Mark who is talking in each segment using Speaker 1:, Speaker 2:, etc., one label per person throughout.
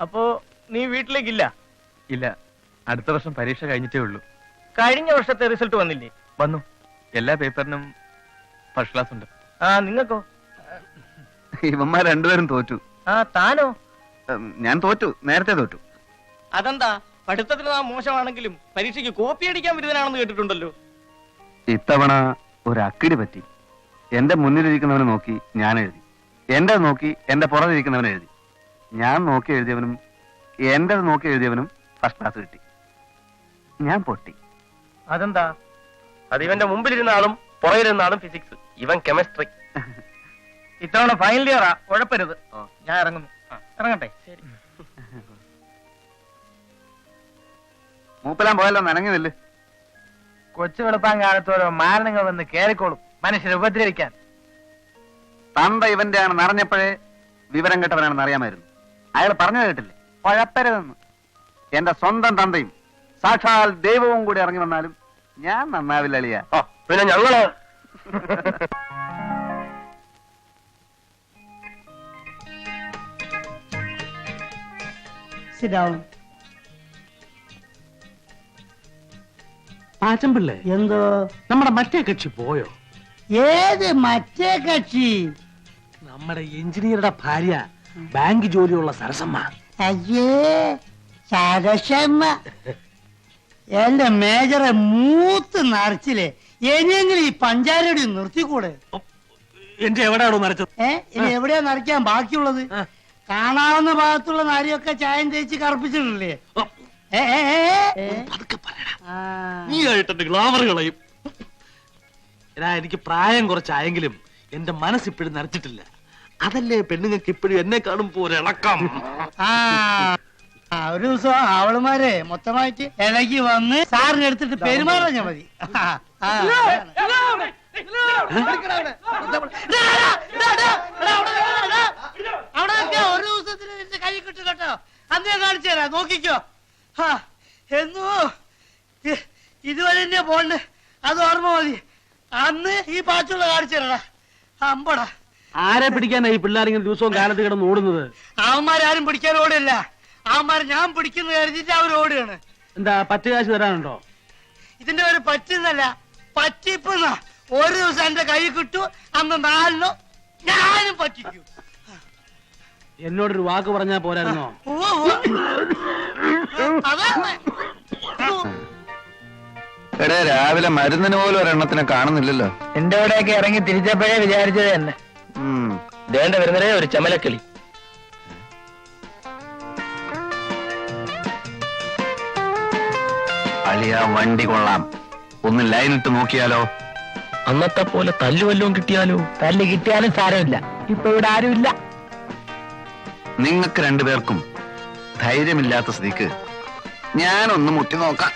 Speaker 1: അപ്പോ നീ വീട്ടിലേക്കില്ല?
Speaker 2: ഇല്ല, അടുത്ത വർഷം പരീക്ഷ കഴിഞ്ഞിട്ടേ ഉള്ളൂ.
Speaker 1: കഴിഞ്ഞ വർഷത്തെ റിസൾട്ട് വന്നില്ലേ?
Speaker 2: വന്നു. എല്ലാ പേപ്പറിനും ഫസ്റ്റ് ക്ലാസ് ഉണ്ട്.
Speaker 1: ആ, നിങ്ങൾക്കോ?
Speaker 3: ഇവന്മാർ രണ്ടുപേരും തോറ്റു.
Speaker 1: ആ, താനോ?
Speaker 3: ഞാൻ തോറ്റു, നേരത്തെ തോറ്റു.
Speaker 1: അതെന്താ? പഠിത്തത്തിന് നാം മോശമാണെങ്കിലും പരീക്ഷയ്ക്ക് കോപ്പി അടിക്കാൻ വിരുദ്ധനാണെന്ന് കേട്ടിട്ടുണ്ടല്ലോ.
Speaker 3: ഇത്തവണ ഒരു അക്കിടി പറ്റി. എന്റെ മുന്നിലിരിക്കുന്നവനെ നോക്കി ഞാൻ എഴുതി, എന്റെ നോക്കി എന്റെ പുറകിരിക്കുന്നവൻ എഴുതി. ഞാൻ നോക്കി എഴുതിയവനും എന്റെ നോക്കി എഴുതിയവനും ഫസ്റ്റ് ക്ലാസ് കിട്ടി. ഞാൻ പൊട്ടി.
Speaker 1: അതെന്താ? അത് ഇവന്റെ മുമ്പിലിരുന്ന ആളും പുറകിലിരുന്ന ആളും ഫിസിക്സ്, ഇവൻ കെമിസ്ട്രി. ഇത്തവണ ഫൈനൽ ഇയറാ, ഉഴപ്പരുത്. ഞാൻ ഇറങ്ങുന്നു. ഇറങ്ങട്ടെ? ശരി.
Speaker 3: മൂപ്പലാൻ പോയല്ലോ, നനങ്ങില്ല.
Speaker 1: കൊച്ചു വെളുപ്പാൻ കാലത്തോരോ മാരണങ്ങൾ വന്ന് കേറിക്കോളും മനുഷ്യരെ ഉപദ്രവിക്കാൻ.
Speaker 3: തന്ത ഇവന്റെ ആണ് നിറഞ്ഞപ്പോഴേ വിവരം കെട്ടവനാണെന്ന് അറിയാമായിരുന്നു. അയാൾ പറഞ്ഞു കേട്ടില്ലേ, കുഴപ്പരുതെന്ന്. എന്റെ സ്വന്തം തന്തയും സാക്ഷാൽ ദൈവവും കൂടി ഇറങ്ങി വന്നാലും ഞാൻ നന്നാവില്ല അളിയ.
Speaker 1: പിന്നെ ഞങ്ങള്
Speaker 4: ആച്ചമ്പിള്ളേ,
Speaker 5: എന്തോ
Speaker 4: നമ്മുടെ മറ്റേ കക്ഷി പോയോ?
Speaker 5: ഏത് മറ്റേ കക്ഷി?
Speaker 4: നമ്മുടെ എഞ്ചിനീയറുടെ ഭാര്യ, ബാങ്ക് ജോലിയുള്ള സരസമ്മ.
Speaker 5: അയ്യേ, സരസമ്മ എന്റെ മേജറെ മൂത്ത് നിറച്ചില്ലേ. ഇനിയെങ്കിലും ഈ പഞ്ചാരടി നിർത്തിക്കൂടെ?
Speaker 4: എന്റെ എവിടെയാണോ നരച്ചത്?
Speaker 5: ഇനി എവിടെയാ നിറയ്ക്കാൻ ബാക്കിയുള്ളത്? കാണാവുന്ന ഭാഗത്തുള്ള നാരിയൊക്കെ ചായം തേച്ച് കറുപ്പിച്ചിട്ടില്ലേ?
Speaker 4: നീ ആയിട്ട് ഗ്ലാമർ കളയും. എനിക്ക് പ്രായം കുറച്ചായെങ്കിലും എന്റെ മനസ്സിപ്പോഴും നരച്ചിട്ടില്ല. അതല്ലേ പെണ്ണുങ്ങൾക്ക് ഇപ്പോഴും എന്നെ കാണുമ്പോ ഒരിളക്കം.
Speaker 5: ഒരു ദിവസം അവളുമാരെ മൊത്തമായിട്ട് ഇളകി വന്ന് സാറിന് എടുത്തിട്ട് പെരുമാറാഞ്ഞാ മതി. അവിടെ ഒരു ദിവസത്തിന് എന്റെ കൈ കിട്ടും കേട്ടോ. അന്നേ കാണിച്ചു തരാം, നോക്കിക്കോ. എന്നോ ഇതുവരെ തന്നെ പോണ്ട്, അത് ഓർമ്മ മതി. അന്ന് ഈ പാച്ചുള്ള കാണിച്ചു തരടാ. അമ്പടാ,
Speaker 4: ആരെ പിടിക്കാനാ ഈ പിള്ളേരിങ്ങനെ ദിവസവും കാലത്ത് കിടന്ന് ഓടുന്നത്?
Speaker 5: അവന്മാരും പിടിക്കാൻ ഓടില്ല. അവന്മാര് ഞാൻ പിടിക്കുന്ന കരുതിട്ട് അവർ ഓടുകയാണ്.
Speaker 4: എന്താ പറ്റ് കാശ് തരാനുണ്ടോ?
Speaker 5: ഇതിന്റെ ഒരു പറ്റുന്നല്ല, പറ്റിപ്പെന്ന. ഒരു ദിവസം എന്റെ കൈ കിട്ടു, അന്ന് 4 ഞാനും പറ്റിക്കൂ.
Speaker 4: എന്നോടൊരു വാക്ക് പറഞ്ഞാ പോരായിരുന്നോ?
Speaker 3: എടേ, രാവിലെ മരുന്നിന് പോലും ഒരെണ്ണത്തിനെ കാണുന്നില്ലല്ലോ.
Speaker 1: എന്റെ അവിടെയൊക്കെ ഇറങ്ങി തിരിച്ചപ്പോഴേ വിചാരിച്ചത് തന്നെ. ദേണ്ട വരുന്നതേ ഒരു ചമലക്കിളി.
Speaker 3: അളിയ, വണ്ടി കൊള്ളാം. ഒന്ന് ലൈനിട്ട് നോക്കിയാലോ?
Speaker 1: അന്നത്തെ പോലെ തല്ലുവല്ലോം കിട്ടിയാലോ? തല്ല് കിട്ടിയാലും സാരമില്ല, ഇപ്പൊ ഇവിടെ ആരുമില്ല.
Speaker 3: നിങ്ങൾക്ക് രണ്ടുപേർക്കും ധൈര്യമില്ലാത്ത സ്ഥിതിക്ക് ഞാനൊന്ന് മുട്ടി നോക്കാം.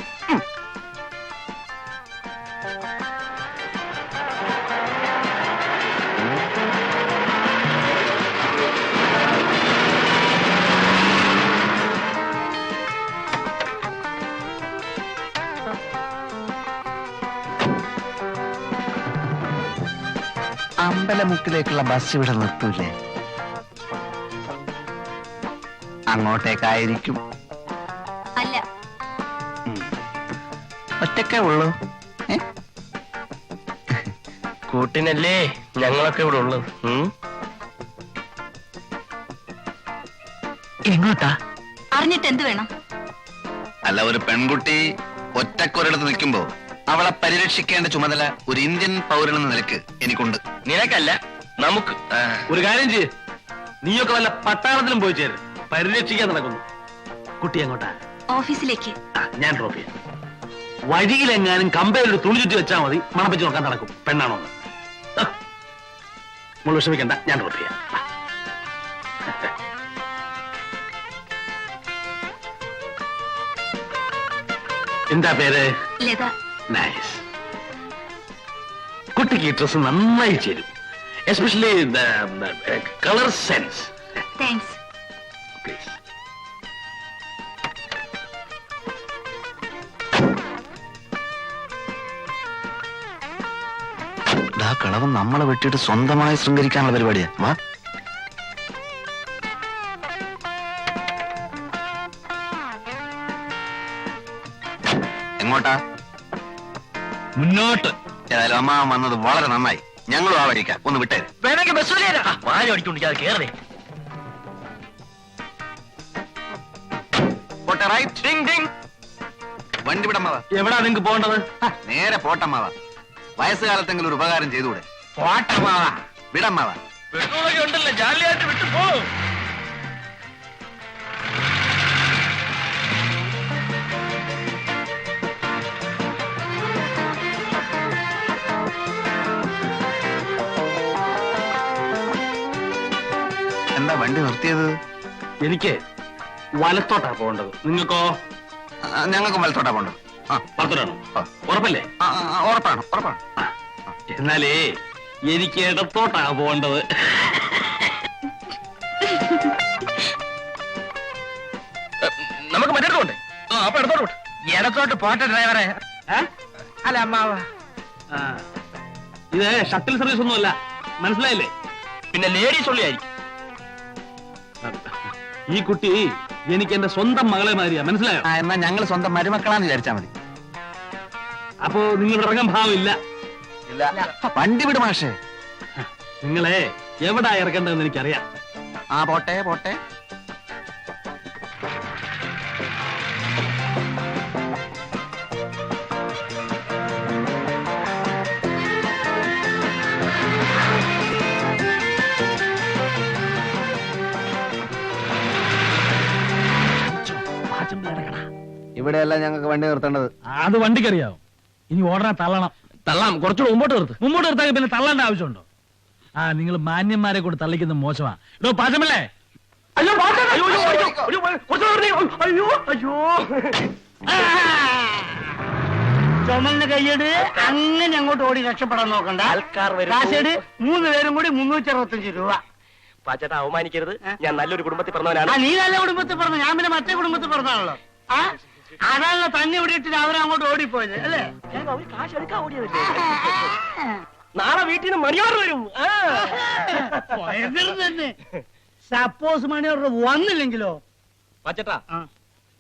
Speaker 3: അമ്പലമുക്കിലേക്കുള്ള ബസ് ഇവിടെ നിർത്തൂലേ? അങ്ങോട്ടേക്കായിരിക്കും.
Speaker 6: അല്ല,
Speaker 3: ഒറ്റക്കേ ഉള്ളൂ.
Speaker 1: കൂട്ടിനല്ലേ ഞങ്ങളൊക്കെ ഇവിടെ ഉള്ളത്.
Speaker 3: എങ്ങോട്ടാ?
Speaker 6: അറിഞ്ഞിട്ട് എന്ത് വേണം?
Speaker 3: അല്ല, ഒരു പെൺകുട്ടി ഒറ്റക്കൊരിടത്ത് നിൽക്കുമ്പോ അവളെ പരിരക്ഷിക്കേണ്ട ചുമതല ഒരു ഇന്ത്യൻ പൗരനെന്ന നിലക്ക് എനിക്കുണ്ട്.
Speaker 1: നിനക്കല്ല, നമുക്ക്.
Speaker 4: ഒരു കാര്യം ചെയ്യ്, നീയൊക്കെ വല്ല പട്ടാളത്തിലും പോയി ചേരും. പരിരക്ഷിക്കാൻ നടക്കുന്നു. കുട്ടി എങ്ങോട്ടാ?
Speaker 6: ഓഫീസിലേക്ക്.
Speaker 4: ഞാൻ ഡ്രോപ്പ് ചെയ്യാം. വഴിയിലെങ്ങാനും കമ്പയിലൊരു തുണി ചുറ്റി വെച്ചാൽ മതി, മണപ്പിച്ച് നോക്കാൻ നടക്കും പെണ്ണാണോ എന്ന്. നമ്മൾ വിഷമിക്കണ്ട, ഞാൻ ഡ്രോപ്പ് ചെയ്യാം. എന്താ പേര്?
Speaker 6: ലത.
Speaker 4: നൈസ്. കുട്ടിക്ക് ഡ്രസ് നന്നായി ചേരും, especially colour sense.
Speaker 6: Thanks.
Speaker 4: Please.
Speaker 3: കളവൻ നമ്മളെ വെട്ടിയിട്ട് സ്വന്തമായി ശൃംഗരിക്കാനുള്ള പരിപാടിയാ. വാ. എങ്ങോട്ടാ?
Speaker 4: മുന്നോട്ട്.
Speaker 3: ഏതായാലും അമ്മാവൻ വന്നത് വളരെ നന്നായി. ഞങ്ങളും ആ വഴിക്കാം. ഒന്ന് വിട്ടേര്.
Speaker 1: വേണമെങ്കിൽ ബസ് വാഴ ഓടിക്കൊണ്ടിരിക്കാതെ കേറേ.
Speaker 3: പോട്ടെ, റൈറ്റ്.
Speaker 1: Ding Ding.
Speaker 3: വണ്ടി വിടമ്മാവാ.
Speaker 4: എവിടാ നിങ്ങക്ക് പോകേണ്ടത്?
Speaker 3: നേരെ പോട്ടമ്മാവാ. വയസ്സുകാലത്തെങ്കിലും ഒരു ഉപകാരം ചെയ്തുകൂടെ?
Speaker 1: പോട്ടമാവാ.
Speaker 3: വിടമ്മാവാ.
Speaker 1: പെട്രോളൊക്കെ ഉണ്ടല്ലോ, ജാലിയായിട്ട് വിട്ടു പോ.
Speaker 3: എന്താ വണ്ടി നിർത്തിയത്?
Speaker 4: എനിക്ക് വലത്തോട്ടാ പോകേണ്ടത്. നിങ്ങൾക്കോ?
Speaker 3: ഞങ്ങൾക്ക് വലത്തോട്ടാ പോണ്ടത്.
Speaker 4: വലത്തോട്ടാണോ? ഉറപ്പല്ലേ?
Speaker 3: ഉറപ്പാണ്, ഉറപ്പാണ്.
Speaker 4: എന്നാലേ എനിക്ക് ഇടത്തോട്ടാ പോകേണ്ടത്.
Speaker 1: നമുക്ക് മറ്റേടത്തോണ്ടേ. അപ്പൊ ഇടത്തോട്ട് പോട്ടെ. ഇടത്തോട്ട് പോട്ടെ ഡ്രൈവറെ. അല്ല അമ്മാവ,
Speaker 4: ഇത് ഷട്ടിൽ സർവീസ് ഒന്നുമല്ല, മനസ്സിലായില്ലേ?
Speaker 1: പിന്നെ ലേഡീസ് ഉള്ളിയായിരിക്കും.
Speaker 4: ഈ കുട്ടി എനിക്ക് എന്റെ സ്വന്തം മകളെ മാതിരിയാ, മനസ്സിലായോ?
Speaker 3: എന്നാ ഞങ്ങൾ സ്വന്തം മരുമക്കളാന്ന് വിചാരിച്ചാ മതി.
Speaker 4: അപ്പോ നിങ്ങളുടെ ഇറങ്ങാൻ ഭാവമില്ല.
Speaker 3: വണ്ടി വിട് മാഷേ.
Speaker 4: നിങ്ങളെ എവിടാ ഇറക്കേണ്ടതെന്ന് എനിക്കറിയാം.
Speaker 3: പോട്ടെ പോട്ടെ. ഇവിടെയല്ല ഞങ്ങൾക്ക് വണ്ടി നിർത്തേണ്ടത്.
Speaker 7: അത് വണ്ടിക്കറിയാവും. ഇനി ഓടനെ തള്ളണം.
Speaker 1: തള്ളാം, കുറച്ചുകൂടെ മുമ്പോട്ട് നിർത്ത്.
Speaker 7: മുമ്പോട്ട് നിർത്താൻ പിന്നെ തള്ളേണ്ട ആവശ്യമുണ്ടോ? നിങ്ങൾ മാന്യന്മാരെ കൂടെ തള്ളിക്കുന്നത് മോശമാ. ഇടോ പാചമല്ലേ?
Speaker 1: അയ്യോ അയ്യോ അയ്യോ.
Speaker 5: ചുമലിന് കൈയ്യട്, അങ്ങനെ അങ്ങോട്ട് ഓടി രക്ഷപ്പെടാൻ നോക്കണ്ട.
Speaker 1: ആൾക്കാർ വരും.
Speaker 5: കാശേട് 3 പേരും കൂടി 365 രൂപ.
Speaker 1: പാച്ചേട്ടാ, അവമാനിക്കരുത്. ഞാൻ നല്ലൊരു കുടുംബത്തിൽ
Speaker 5: ആ,
Speaker 1: പറഞ്ഞവനാണ്.
Speaker 5: നീ നല്ല കുടുംബത്തിൽ പറഞ്ഞു, ഞാൻ പിന്നെ മറ്റേ കുടുംബത്തിൽ പറഞ്ഞാണല്ലോ. അതാണല്ലോ തന്നെ വിട്ടിട്ട് അവരങ്ങോട്ട് ഓടിപ്പോയത് അല്ലേ?
Speaker 1: കാശ് എടുക്കാൻ ഓടിയതല്ലേ. നാളെ വീട്ടിൽ നിന്ന് മണിയോട് വരും.
Speaker 5: പോയത് തന്നെ. സപ്പോസ് മണിയോട് വന്നില്ലെങ്കിലോ?
Speaker 1: പാച്ചേട്ടാ,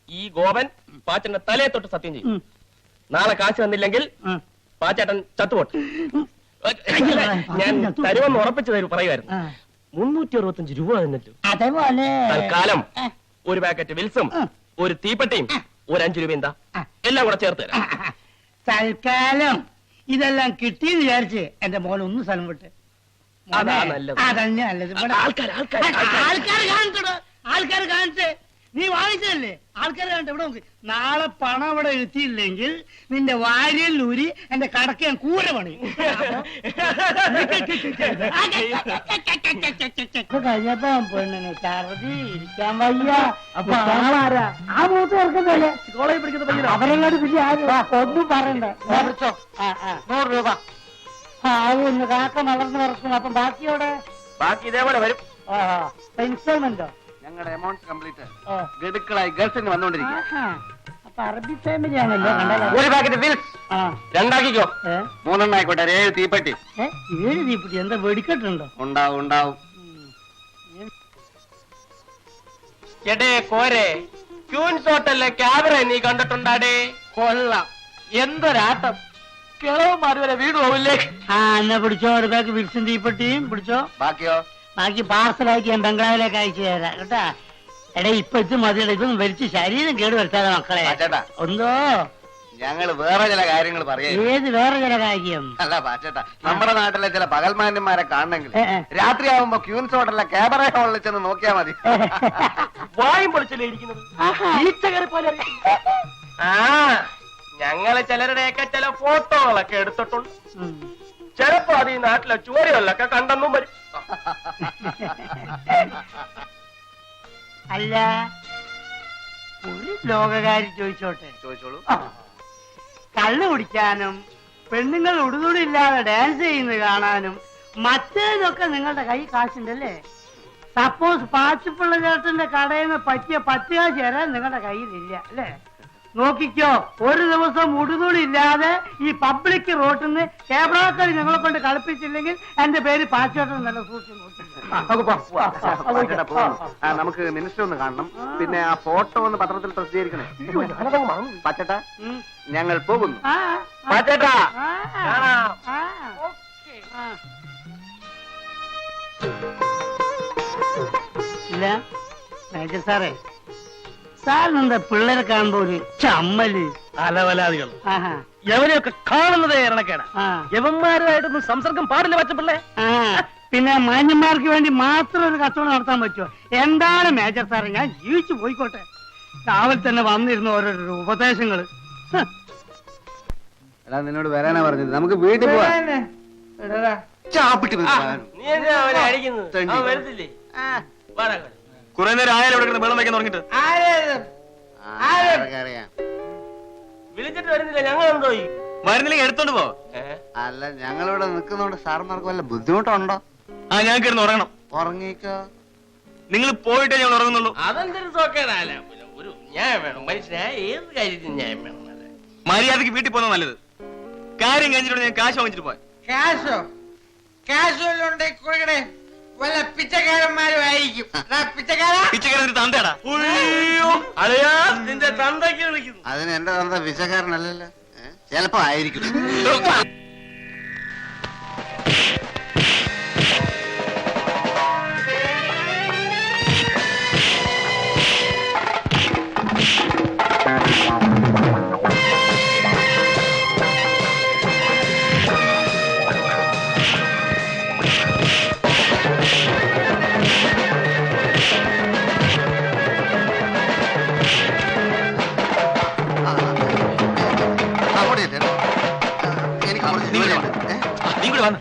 Speaker 1: ഈ ഗോപൻ പാച്ചന്റെ തലയെ തൊട്ട് സത്യം ചെയ്യും. നാളെ കാശ് തന്നില്ലെങ്കിൽ പാച്ചേട്ടൻ ചത്തുപോട്ടെ. ഞാൻ തരുമെന്ന് ഉറപ്പിച്ചു തരൂ പറയുമായിരുന്നു. 365 രൂപ തന്നല്ലോ.
Speaker 5: അതേപോലെ
Speaker 1: തൽക്കാലം ഒരു പാക്കറ്റ് വിൽസും ഒരു തീപ്പെട്ടിയും ഒരു 5 രൂപ എന്താ എല്ലാം കൂടെ ചേർത്ത് തരാം.
Speaker 5: തൽക്കാലം ഇതെല്ലാം കിട്ടിയെന്ന് വിചാരിച്ച് എന്റെ മോൻ ഒന്ന് സ്ഥലം വിട്ട്.
Speaker 1: അതാ നല്ലത്.
Speaker 5: അതന്നെ നല്ലത്. ആൾക്കാർ കാണിച്ചേ. നീ വാങ്ങിച്ചതല്ലേ? ആൾക്കാർ കാണട്ടെ. ഇവിടെ നോക്ക്. നാളെ പണം ഇവിടെ എത്തിയില്ലെങ്കിൽ നിന്റെ വാരിയല്ലൂരി എന്റെ കടക്ക് ഞാൻ കൂര പണിയും. കഴിഞ്ഞപ്പോ പെണ്ണിന് ഛർദി, ഇരിക്കാൻ വയ്യ. അപ്പൊ ആളാരാ? ആ മൂത്ത് ചേർക്കുന്നല്ലേ കോളേജിൽ പഠിക്കുന്ന പയ്യനോ? അവരെല്ലാരും പിന്നെ ഒന്നും പറയണ്ടേ. 100 രൂപ. ഒന്ന് കാക്ക വളർന്നു വറക്കും. അപ്പം ബാക്കിയോടെ
Speaker 1: ബാക്കി ഇതേപോലെ വരും.
Speaker 5: ഇൻസ്റ്റോൾമെന്റോ?
Speaker 3: ഞങ്ങളുടെ എമൗണ്ട് കംപ്ലീറ്റ് ഗഡുക്കളായി ഗൾഫിന് വന്നോണ്ടിരിക്കുക.
Speaker 5: അപ്പൊ അറബി ഫാമിലി ആണല്ലോ.
Speaker 1: ഒരു പാക്കറ്റ് വിൽസ് 2 ആക്കിക്കോ.
Speaker 3: 3 ആയിക്കോട്ടെ. 7 തീപ്പെട്ടി.
Speaker 5: 7 തീപ്പെട്ടി? എന്താ വെടിക്കെട്ടുണ്ടോ?
Speaker 3: ഉണ്ടാവും ഉണ്ടാവും.
Speaker 1: എടേ കോരെ, ക്യൂൻസ് ഹോട്ടലിലെ ക്യാമറ നീ കണ്ടിട്ടുണ്ടാടേ? കൊള്ളാം, എന്തൊരാട്ടം. കിളവന്മാര് വരെ വീട് പോവില്ലേ?
Speaker 5: എന്നാ പിടിച്ചോ. ഒരു ബാഗ് വിൽസും തീപ്പെട്ടിയും പിടിച്ചോ.
Speaker 3: ബാക്കിയോ?
Speaker 5: ബാക്കി പാർസലാക്കി ഞാൻ ബംഗ്ലാവിലേക്ക് അയച്ചു തരാം കേട്ടാ. എടേ ഇപ്പൊ ഇത് മതിയുടെ. ഇതൊന്നും വലിച്ച് ശരീരം കേട് വരുത്താതെ മക്കളെ.
Speaker 3: പാച്ചേട്ടാ,
Speaker 5: ഒന്നോ
Speaker 3: ഞങ്ങള് വേറെ ചില കാര്യങ്ങൾ പറയാം.
Speaker 5: ഏത് വേറെ ചില കാര്യം?
Speaker 3: അല്ല പാച്ചേട്ടാ, നമ്മുടെ നാട്ടിലെ ചില പകൽമാന്യന്മാരെ കാണണമെങ്കിൽ
Speaker 5: ഏ, ഏ.
Speaker 3: രാത്രിയാവുമ്പോ ക്യൂൻസ് ഹോട്ടലിലെ ക്യാമറ ഹോളിൽ ചെന്ന് നോക്കിയാ മതി.
Speaker 1: വായും പൊളിച്ചല്ലേ ഇരിക്കുന്നത്. ഞങ്ങള് ചിലരുടെയൊക്കെ ചില ഫോട്ടോകളൊക്കെ എടുത്തിട്ടുണ്ട്. ചിലപ്പോ അത് ഈ നാട്ടിലെ ചുവരുകളിലൊക്കെ കണ്ടെന്നും വരും.
Speaker 5: അല്ല, ഒരു ലോകകാരി ചോദിച്ചോട്ടെ?
Speaker 3: ചോദിച്ചോളൂ.
Speaker 5: കള്ളു കുടിക്കാനും പെണ്ണുങ്ങൾ ഉടുതുടില്ലാതെ ഡാൻസ് ചെയ്യുന്നത് കാണാനും മറ്റേതൊക്കെ നിങ്ങളുടെ കൈ കാശുണ്ടല്ലേ? സപ്പോസ് പാച്ചിപ്പിള്ള ചേട്ടന്റെ കടയിൽ നിന്ന് പറ്റിയ 10 കാശ് തരാൻ നിങ്ങളുടെ കയ്യിലില്ല അല്ലേ? നോക്കിക്കോ, ഒരു ദിവസം ഉടുതുണില്ലാതെ ഈ പബ്ലിക് റോട്ടിൽ നിന്ന് ക്യാമറക്കാർ ഞങ്ങളെ കൊണ്ട് കളിപ്പിച്ചില്ലെങ്കിൽ എന്റെ പേര് പാച്ചോട്ടൻ നല്ല സൂക്ഷിച്ചു
Speaker 3: നമുക്ക് മിനിസ്റ്റർ ഒന്ന് കാണണം. പിന്നെ ആ ഫോട്ടോ ഒന്ന് പത്രത്തിൽ പ്രസിദ്ധീകരിക്കണേ. പച്ചട്ട, ഞങ്ങൾ പോകുന്നു.
Speaker 1: പാച്ചേട്ടാ
Speaker 5: ഇല്ല മേജർ സാറേ, സാറിനെന്താ പിള്ളേരെ കാണുമ്പോ ഒരു ചമ്മല്?
Speaker 1: അലവലാദികൾ
Speaker 5: ആഹാ.
Speaker 1: എവരെയൊക്കെ കാണുന്നതേ ഇരണക്കേടാ.
Speaker 5: ആ.
Speaker 1: യവന്മാരുമായിട്ടൊന്നും സംസർഗം പാടില്ല പച്ചപ്പിള്ളേ.
Speaker 5: ആ, പിന്നെ മാന്യന്മാർക്ക് വേണ്ടി മാത്രം ഒരു കച്ചവടം നടത്താൻ പറ്റുമോ? എന്താണ് മേജർ സാറേ, ഞാൻ ജീവിച്ചു പോയിക്കോട്ടെ. രാവിലെ തന്നെ വന്നിരുന്ന ഓരോരോ ഉപദേശങ്ങള്.
Speaker 3: എടാ, നിന്നോട് വരാനാ പറഞ്ഞത്. നമുക്ക് വീട്ടിൽ പോവാം. ചാപ്പിട്ട്
Speaker 1: നീ എന്തിനാ അവനെ അടിക്കുന്നത്? അവൻ വരത്തില്ലേ? വാടാ ഇങ്ങോട്ട്.
Speaker 2: കുറെ നേരം ആയാലും ഇവിടെ കിടന്ന് വെള്ളം വയ്ക്കാൻ തുടങ്ങിട്ട്.
Speaker 3: അറിയാം.
Speaker 1: വിളിച്ചിട്ട് വരുന്നില്ല, ഞങ്ങൾ എന്തോ ചെയ്യും?
Speaker 2: വരുന്നില്ലെങ്കിൽ എടുത്തോണ്ട് പോ.
Speaker 3: അല്ല, ഞങ്ങളിവിടെ നിൽക്കുന്നോണ്ട് സാറിന്മാർക്ക് വല്ല ബുദ്ധിമുട്ടുണ്ടോ?
Speaker 2: ആ, ഞാൻ കിടന്ന് ഉറങ്ങണം.
Speaker 3: ഉറങ്ങിക്കോ.
Speaker 2: നിങ്ങൾ പോയിട്ടേ ഞങ്ങൾ ഉറങ്ങുന്നുള്ളൂ.
Speaker 1: അതെന്തൊരു സോക്കേടാല. ഒരു ന്യായം വേണം മനുഷ്യനായ ഏത് കാര്യത്തിന് ന്യായം വേണം.
Speaker 2: മര്യാദക്ക് വീട്ടിൽ പോകുന്നത് നല്ലത്. കാര്യം കഴിഞ്ഞിട്ട് ഞാൻ കാശ് വാങ്ങിച്ചിട്ട് പോയി.
Speaker 8: കാശോ? കാശ് വല്ലതും ഉണ്ടെങ്കിൽ കൊടുക്കണേ. വല്ല പിച്ചക്കാരന്മാരും ആയിരിക്കും.
Speaker 2: പിച്ചക്കാരൻ തന്തേടാ.
Speaker 1: അതെയാ നിന്റെ തന്തയ്ക്ക് വിളിക്കുന്നു.
Speaker 3: അതിന് എന്റെ തന്ത വിശക്കാരനല്ലല്ലോ. ചിലപ്പോ ആയിരിക്കും.
Speaker 2: നീ കൂടെ വന്ന്.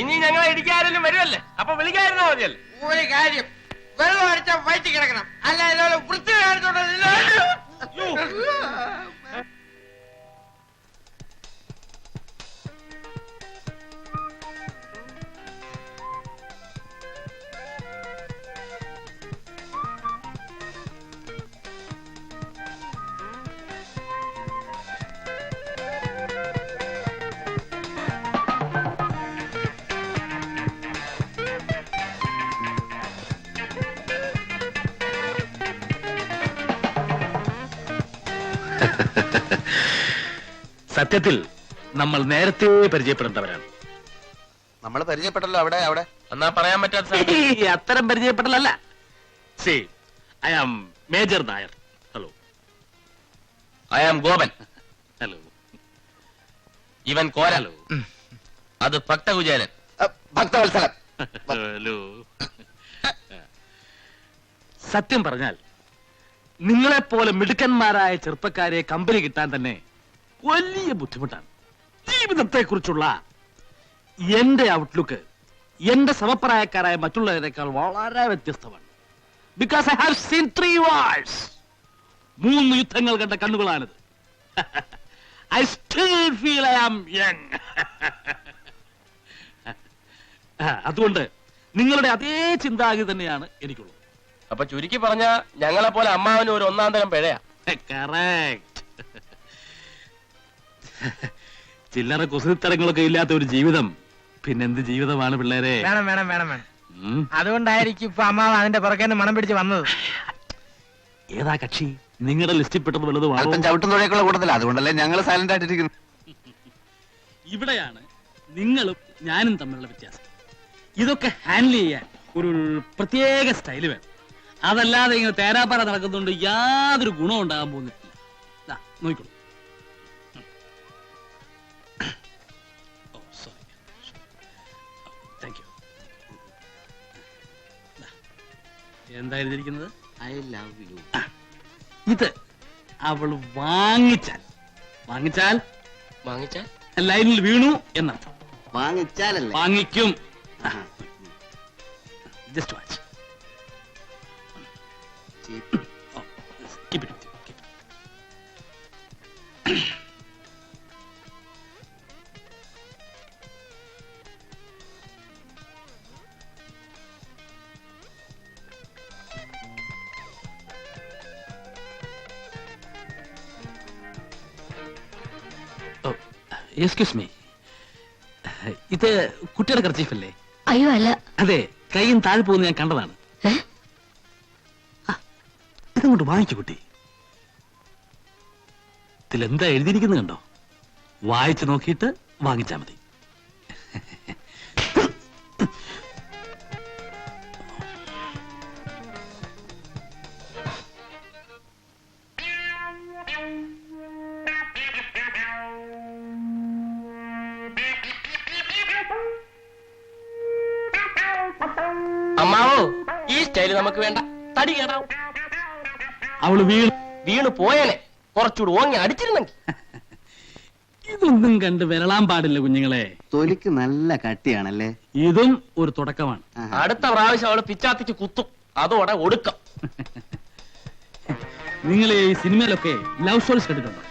Speaker 1: ഇനി ഞങ്ങളെ ഇടിക്കാരെങ്കിലും വരുമല്ലേ, അപ്പൊ വിളിക്കായിരുന്നാ മതിയല്ലേ.
Speaker 8: ഒരു കാര്യം, വെള്ളം അടിച്ചാൽ വയറ്റി കിടക്കണം. അല്ല ഇതുപോലെ വൃത്തി കാണിച്ചോണ്ടോ.
Speaker 4: സത്യത്തിൽ നമ്മൾ നേരത്തെ പരിചയപ്പെടേണ്ടവരാണ്.
Speaker 3: നമ്മൾ പരിചയപ്പെട്ടല്ലോ അവിടെ അവിടെ.
Speaker 1: എന്നാ പറയാൻ പറ്റാത്ത സാഹചര്യം.
Speaker 4: അത്തരം പരിചയപ്പെടലല്ല. See I am major Nair. Hello.
Speaker 1: I am Gopan.
Speaker 4: Hello.
Speaker 1: ഇവൻ കോരലോ. അത് ഭക്തകുചേലൻ.
Speaker 3: ഭക്തവത്സലം.
Speaker 4: ഹലോ. സത്യം പറഞ്ഞാൽ നിങ്ങളെപ്പോലെ മിടുക്കന്മാരായ ചെറുപ്പക്കാരെ കമ്പനി കിട്ടാൻ തന്നെ വലിയ ബുദ്ധിമുട്ടാണ്. ജീവിതത്തെ കുറിച്ചുള്ള എന്റെ ഔട്ട്ലുക്ക് എന്റെ സമപ്രായക്കാരായ മറ്റുള്ളവരെക്കാൾ വളരെ വ്യത്യസ്തമാണ്. Because I have seen 3 wars. 3 യുദ്ധങ്ങൾ കണ്ട കണ്ണുകളാണിത്. I still feel I am young. അതുകൊണ്ട് നിങ്ങളുടെ അതേ ചിന്താഗതി തന്നെയാണ് എനിക്കുള്ളത്.
Speaker 1: അപ്പൊ ചുരുക്കി പറഞ്ഞ ഞങ്ങളെ പോലെ അമ്മാവന് ഒരു ഒന്നാം തരം പിഴയാ.
Speaker 4: കറക്റ്റ്. ചില്ലറ കുസൃത്തരങ്ങളൊക്കെ ഇല്ലാത്ത ഒരു ജീവിതം പിന്നെന്ത് ജീവിതമാണ് പിള്ളേരെ?
Speaker 8: വേണം വേണം വേണം വേണം. അതുകൊണ്ടായിരിക്കും ഇപ്പൊ അമ്മാവ് അതിന്റെ പുറകെ മണം പിടിച്ച് വന്നത്.
Speaker 4: ഏതാ കക്ഷി? നിങ്ങളുടെ ലിസ്റ്റിൽ പെട്ടത് വല്ലതും ആണോ?
Speaker 3: അല്പം ചവിട്ടും തുഴയൊക്കെയുള്ള കൂട്ടത്തില്ല, അതുകൊണ്ടല്ലേ ഞങ്ങൾ സൈലന്റ് ആയിട്ടിരിക്കുന്നു.
Speaker 7: ഇവിടെയാണ് നിങ്ങളും ഞാനും തമ്മിലുള്ള വ്യത്യാസം. ഇതൊക്കെ ഹാൻഡിൽ ചെയ്യാൻ ഒരു പ്രത്യേക സ്റ്റൈല് വേണം. അതല്ലാതെ ഇങ്ങനെ തേരാപ്പാറ നടക്കുന്നുണ്ട് യാതൊരു ഗുണം ഉണ്ടാകാൻ പോകുന്നില്ല. ദാ, നോക്കിക്കോളൂ. ഓ സോറി, താങ്ക് യു. എന്താ എഴുതിയിരിക്കുന്നത്?
Speaker 3: I love you.
Speaker 7: ഇത് അവൾ വാങ്ങിച്ചാൽ
Speaker 1: വാങ്ങിച്ചാൽ
Speaker 7: ലൈനിൽ വീണു എന്നർത്ഥം.
Speaker 3: വാങ്ങിച്ചാലല്ലേ?
Speaker 7: വാങ്ങിക്കും. Just watch. Keep it with you. Keep it. Oh, excuse me. ഇത് കുട്ടിയുടെ കർച്ചീഫല്ലേ?
Speaker 6: അയ്യോ അല്ല.
Speaker 7: അതെ, കൈയും താഴെ പോകുന്ന ഞാൻ കണ്ടതാണ്. ഇതങ്ങോട്ട് വാങ്ങിച്ചു കുട്ടി. ഇതിലെന്താ എഴുതിയിരിക്കുന്നത് കണ്ടോ? വായിച്ചു നോക്കിയിട്ട് വാങ്ങിച്ചാ മതി.
Speaker 1: അമ്മാവോ, ഈ സ്റ്റൈല് നമുക്ക് വേണ്ട. തടി കേടാവും.
Speaker 7: അവള്
Speaker 1: വീണ് പോയേനെ. കുറച്ചുകൂടി ഓങ്ങി അടിച്ചിരുന്നെങ്കിൽ.
Speaker 7: ഇതൊന്നും കണ്ട് വിരളാൻ പാടില്ല കുഞ്ഞുങ്ങളെ.
Speaker 3: തൊലിക്ക് നല്ല കട്ടിയാണല്ലേ?
Speaker 7: ഇതും ഒരു തുടക്കമാണ്.
Speaker 1: അടുത്ത പ്രാവശ്യം അവള് പിച്ചാത്തിച്ച് കുത്തും. അതോടെ ഒടുക്കം.
Speaker 7: നിങ്ങൾ ഈ സിനിമയിലൊക്കെ ലവ് സ്റ്റോറീസ് കേട്ടിട്ടുണ്ടോ?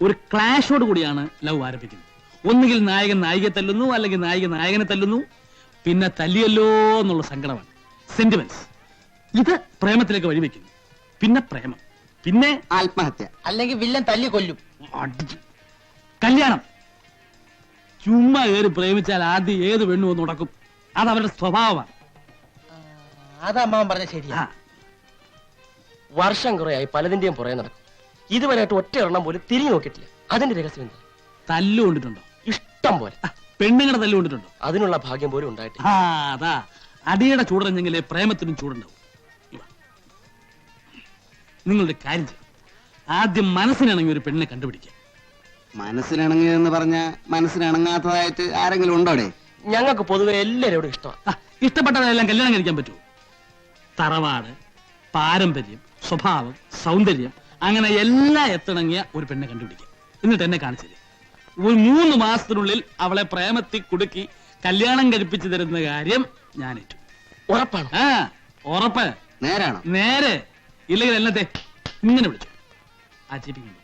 Speaker 7: ഒരു ക്ലാഷോട് കൂടിയാണ് ലവ് ആരംഭിക്കുന്നത്. ഒന്നുകിൽ നായകൻ നായികയെ തല്ലുന്നു, അല്ലെങ്കിൽ നായിക നായകനെ തല്ലുന്നു, പിന്നെ തല്ലിയല്ലോ എന്നുള്ള സങ്കടമാണ്, സെന്റിമെന്റ്സ്. ഇത് പ്രേമത്തിലേക്ക് വഴിവെക്കുന്നു. പിന്നെ പ്രേമം, പിന്നെ
Speaker 3: ആത്മഹത്യ,
Speaker 8: അല്ലെങ്കിൽ വില്ലൻ തല്ലി കൊല്ലും.
Speaker 7: കല്യാണം. ചുമ്മാ കയറി പ്രേമിച്ചാൽ ആദ്യം ഏത് പെണ്ണു വന്ന് ഉടക്കും. അത് അവരുടെ സ്വഭാവമാണ്.
Speaker 8: അത് അമ്മാവൻ പറഞ്ഞ ശരിയാ.
Speaker 1: വർഷം കുറയായി പലതിന്റെയും പുറകെ നടക്കും. ഇതുവരെയായിട്ട് ഒറ്റ എണ്ണം പോലും തിരിഞ്ഞു നോക്കിയിട്ടില്ല. അതിന്റെ രഹസ്യം എന്താ?
Speaker 7: തല്ലു കൊണ്ടിട്ടുണ്ടോ?
Speaker 1: ഇഷ്ടം പോലെ.
Speaker 7: പെണ്ണുങ്ങളുടെ തല്ലു കൊണ്ടിട്ടുണ്ടോ?
Speaker 1: അതിനുള്ള ഭാഗ്യം പോലും ഉണ്ടായിട്ടില്ല.
Speaker 7: അതാ അടിയുടെ ചൂടറിഞ്ഞെങ്കിലേ പ്രേമത്തിനും ചൂടുണ്ടാവും. നിങ്ങളുടെ കാര്യം ചെയ്യും. ആദ്യം മനസ്സിനിണങ്ങി ഒരു പെണ്ണിനെ കണ്ടുപിടിക്കുക.
Speaker 3: മനസ്സിനിണങ്ങിയെന്ന് പറഞ്ഞ മനസ്സിനിണങ്ങാത്തതായിട്ട് ആരെങ്കിലും ഉണ്ടോടെ?
Speaker 1: ഞങ്ങൾക്ക് പൊതുവെ എല്ലാവരോടും ഇഷ്ടമാണ്.
Speaker 7: ഇഷ്ടപ്പെട്ടതെല്ലാം കല്യാണം കഴിക്കാൻ പറ്റുമോ? തറവാട്, പാരമ്പര്യം, സ്വഭാവം, സൗന്ദര്യം, അങ്ങനെ എല്ലാം എത്തിണങ്ങിയ ഒരു പെണ്ണെ കണ്ടുപിടിക്കുക. എന്നിട്ട് എന്നെ കാണിച്ചില്ലേ, ഒരു 3 മാസത്തിനുള്ളിൽ അവളെ പ്രേമത്തിൽ കുടുക്കി കല്യാണം കഴിപ്പിച്ചു തരുന്ന കാര്യം ഞാൻ ഏറ്റു.
Speaker 1: ഉറപ്പാണ്?
Speaker 7: ഉറപ്പ്.
Speaker 3: നേരാണോ?
Speaker 7: നേരെ. ഇല്ലെങ്കിൽ എന്നത്തെ ഇങ്ങനെ വിളിച്ചു ആചരിപ്പിക്കുന്നു.